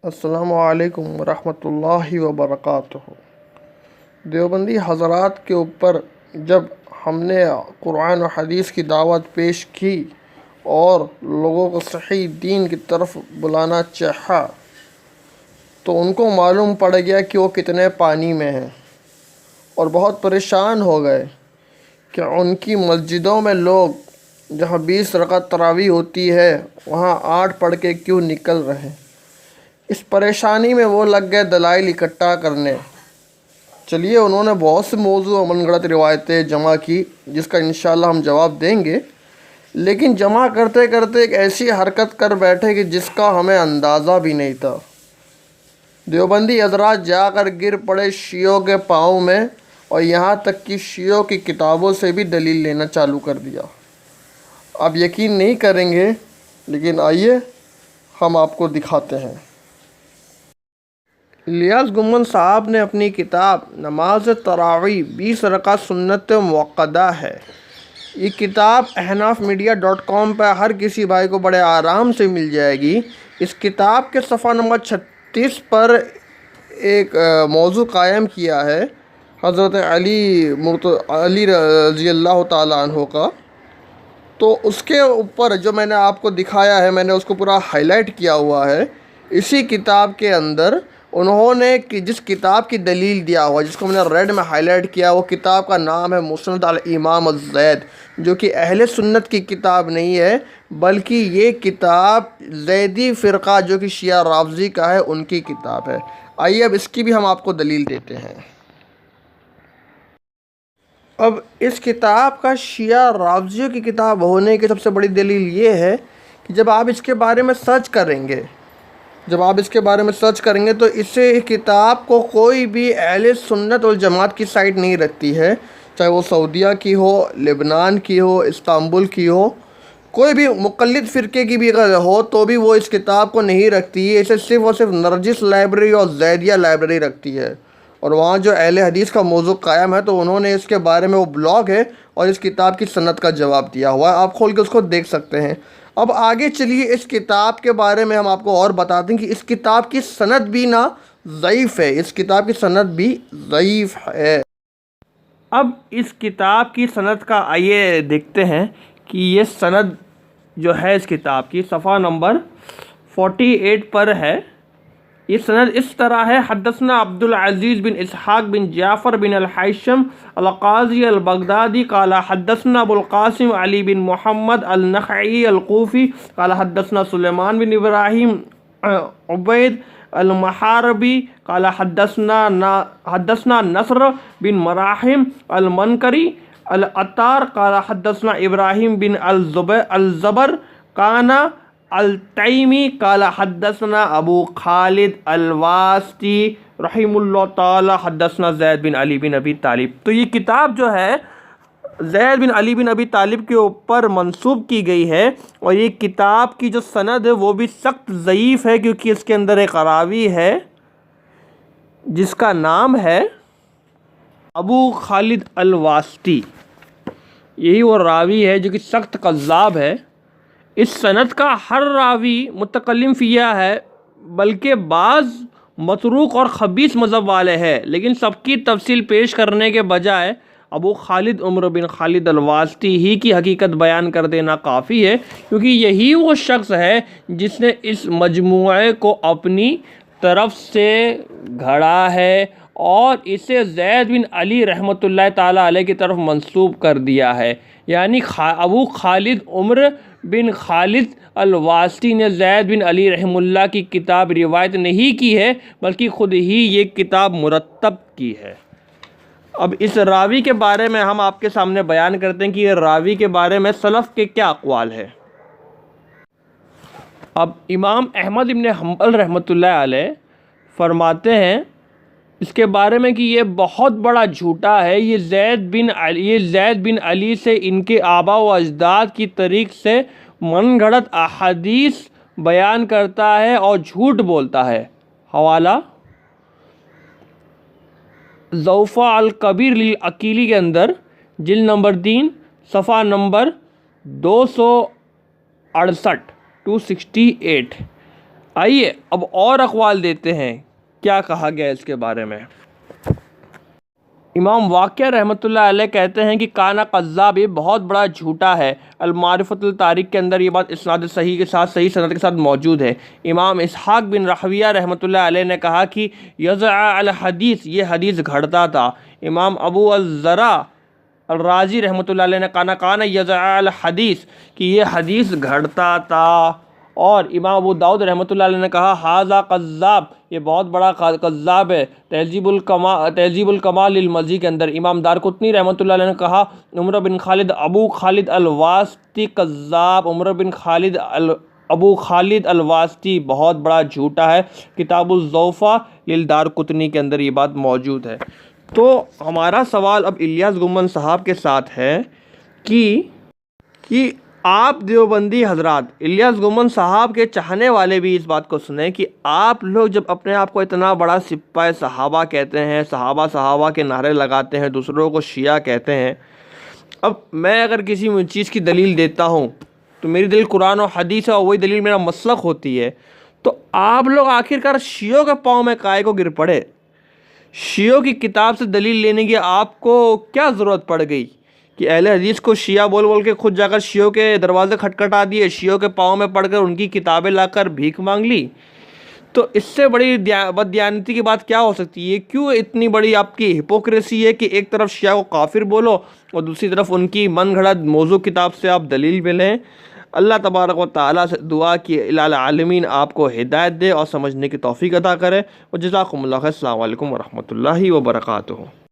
السلام علیکم ورحمۃ اللہ وبرکاتہ۔ دیوبندی حضرات کے اوپر جب ہم نے قرآن و حدیث کی دعوت پیش کی اور لوگوں کو صحیح دین کی طرف بلانا چاہا تو ان کو معلوم پڑ گیا کہ وہ کتنے پانی میں ہیں، اور بہت پریشان ہو گئے کہ ان کی مسجدوں میں لوگ جہاں 20 رکعت تراویح ہوتی ہے وہاں 8 پڑھ کے کیوں نکل رہے ہیں۔ اس پریشانی میں وہ لگ گئے دلائل اکٹھا کرنے۔ چلیے، انہوں نے بہت سے موضوع من گھڑت روایتیں جمع کی جس کا انشاءاللہ ہم جواب دیں گے، لیکن جمع کرتے کرتے ایک ایسی حرکت کر بیٹھے کہ جس کا ہمیں اندازہ بھی نہیں تھا۔ دیوبندی حضرات جا کر گر پڑے شیعوں کے پاؤں میں، اور یہاں تک کہ شیعوں کی کتابوں سے بھی دلیل لینا چالو کر دیا۔ آپ یقین نہیں کریں گے، لیکن آئیے ہم آپ کو دکھاتے ہیں۔ الیاس گمن صاحب نے اپنی کتاب نماز تراویح 20 رکعت سنت موقدہ ہے، یہ کتاب احنافمیڈیا.com پہ ہر کسی بھائی کو بڑے آرام سے مل جائے گی۔ اس کتاب کے صفحہ نمبر 36 پر ایک موضوع قائم کیا ہے حضرت علی رضی اللہ تعالیٰ عنہ کا، تو اس کے اوپر جو میں نے آپ کو دکھایا ہے، میں نے اس کو پورا ہائی لائٹ کیا ہوا ہے۔ اسی کتاب کے اندر انہوں نے جس کتاب کی دلیل دیا ہوا، جس کو میں نے ریڈ میں ہائی لائٹ کیا، وہ کتاب کا نام ہے مسند الامام الزید، جو کہ اہل سنت کی کتاب نہیں ہے، بلکہ یہ کتاب زیدی فرقہ جو کہ شیعہ رافضی کا ہے ان کی کتاب ہے۔ آئیے اب اس کی بھی ہم آپ کو دلیل دیتے ہیں۔ اب اس کتاب کا شیعہ رافضیوں کی کتاب ہونے کی سب سے بڑی دلیل یہ ہے کہ جب آپ اس کے بارے میں سرچ کریں گے تو اسے کتاب کو کوئی بھی اہل سنت والجماعت کی سائٹ نہیں رکھتی ہے، چاہے وہ سعودیہ کی ہو، لبنان کی ہو، استنبول کی ہو، کوئی بھی مقلد فرقے کی بھی اگر ہو تو بھی وہ اس کتاب کو نہیں رکھتی ہے۔ اسے صرف اور صرف نرجس لائبریری اور زیدیہ لائبریری رکھتی ہے، اور وہاں جو اہل حدیث کا موضوع قائم ہے تو انہوں نے اس کے بارے میں وہ بلاگ ہے اور اس کتاب کی سند کا جواب دیا ہوا ہے، آپ کھول کے اس کو دیکھ سکتے ہیں۔ اب آگے چلیے، اس کتاب کے بارے میں ہم آپ کو اور بتا دیں کہ اس کتاب کی سند بھی ضعیف ہے۔ اب اس کتاب کی سند کا آئیے دیکھتے ہیں کہ یہ سند جو ہے اس کتاب کی صفحہ نمبر 48 پر ہے۔ یہ سند اس طرح ہے: حدثنا عبد العزیز بن اسحاق بن جعفر بن الحیثم القاضی البغدادی قال حدثنا ابو القاسم علی بن محمد النخعی الکوفی قال حدثنا سلیمان بن ابراہیم عبید المحاربی قال حدثنا نصر بن مراحم المنکری العطار قال حدثنا ابراہیم بن الزبر کانا التیمی قال حدثنا ابو خالد الواسطی رحم اللہ تعالی حدثنا زید بن علی بن ابی طالب۔ تو یہ کتاب جو ہے زید بن علی بن ابی طالب کے اوپر منسوب کی گئی ہے، اور یہ کتاب کی جو سند ہے وہ بھی سخت ضعیف ہے، کیونکہ اس کے اندر ایک راوی ہے جس کا نام ہے ابو خالد الواسطی۔ یہی وہ راوی ہے جو کہ سخت کذاب ہے۔ اس سند کا ہر راوی متکلم فیہ ہے، بلکہ بعض متروک اور خبیث مذہب والے ہیں، لیکن سب کی تفصیل پیش کرنے کے بجائے ابو خالد عمر بن خالد الواسطی ہی کی حقیقت بیان کر دینا کافی ہے، کیونکہ یہی وہ شخص ہے جس نے اس مجموعے کو اپنی طرف سے گھڑا ہے اور اسے زید بن علی رحمۃ اللہ تعالیٰ علیہ کی طرف منسوب کر دیا ہے۔ یعنی ابو خالد عمر بن خالد الواسطی نے زید بن علی رحمہ اللہ کی کتاب روایت نہیں کی ہے، بلکہ خود ہی یہ کتاب مرتب کی ہے۔ اب اس راوی کے بارے میں ہم آپ کے سامنے بیان کرتے ہیں کہ یہ راوی کے بارے میں سلف کے کیا اقوال ہے۔ اب امام احمد بن حنبل رحمۃ اللہ علیہ فرماتے ہیں اس کے بارے میں کہ یہ بہت بڑا جھوٹا ہے، یہ زید بن علی سے ان کے آبا و اجداد کی طریق سے من گھڑت احادیث بیان کرتا ہے اور جھوٹ بولتا ہے۔ حوالہ ضعفاء الکبیر للعقیلی کے اندر جلد نمبر 3 صفحہ نمبر 268 آئیے اب اور اقوال دیتے ہیں کیا کہا گیا اس کے بارے میں۔ امام واقعہ رحمۃ اللہ علیہ کہتے ہیں کہ کانا قذاب، یہ بہت بڑا جھوٹا ہے۔ المعرفۃ التاریخ کے اندر یہ بات اسناد صحیح کے ساتھ، صحیح سند کے ساتھ موجود ہے۔ امام اسحاق بن راہویہ رحمۃ اللہ علیہ نے کہا کہ یضع الحدیث، یہ حدیث گھڑتا تھا۔ امام ابو الزرع الرازی رحمۃ اللہ علیہ نے کانا یضع الحدیث، کہ یہ حدیث گھڑتا تھا۔ اور امام ابو داؤد رحمۃ اللہ علیہ نے کہا ھذا قذاب، یہ بہت بڑا قذاب ہے۔ تہذیب الکمال للمزی کے اندر امام دارقطنی رحمۃ اللہ علیہ نے کہا عمر بن خالد ابو خالد الواسطی قذاب، عمر بن خالد ابو خالد الواسطی بہت بڑا جھوٹا ہے۔ کتاب الضعفاء للدارقطنی کے اندر یہ بات موجود ہے۔ تو ہمارا سوال اب الیاس گمن صاحب کے ساتھ ہے کہ آپ دیوبندی حضرات، الیاس گمن صاحب کے چاہنے والے بھی اس بات کو سنیں کہ آپ لوگ جب اپنے آپ کو اتنا بڑا سپاہ صحابہ کہتے ہیں، صحابہ کے نعرے لگاتے ہیں، دوسروں کو شیعہ کہتے ہیں، اب میں اگر کسی چیز کی دلیل دیتا ہوں تو میری دلیل قرآن و حدیث ہے اور وہی دلیل میرا مسلک ہوتی ہے، تو آپ لوگ آخرکار شیعوں کے پاؤں میں کائے کو گر پڑے؟ شیعوں کی کتاب سے دلیل لینے کی آپ کو کیا ضرورت پڑ گئی کہ اہل حدیث کو شیعہ بول بول کے خود جا کر شیعوں کے دروازے کھٹکھٹا دیے، شیعوں کے پاؤں میں پڑھ کر ان کی کتابیں لا کر بھیک مانگ لی؟ تو اس سے بڑی بددیانتی کی بات کیا ہو سکتی ہے؟ کیوں اتنی بڑی آپ کی ہپوکریسی ہے کہ ایک طرف شیعہ کو کافر بولو اور دوسری طرف ان کی من گھڑت موضوع کتاب سے آپ دلیل بھی لیں؟ اللہ تبارک و تعالیٰ سے دعا کہ الہ العالمین آپ کو ہدایت دے اور سمجھنے کی توفیق عطا کرے۔ وجزاکم اللہ خیر۔ السلام علیکم ورحمۃ اللہ وبرکاتہ۔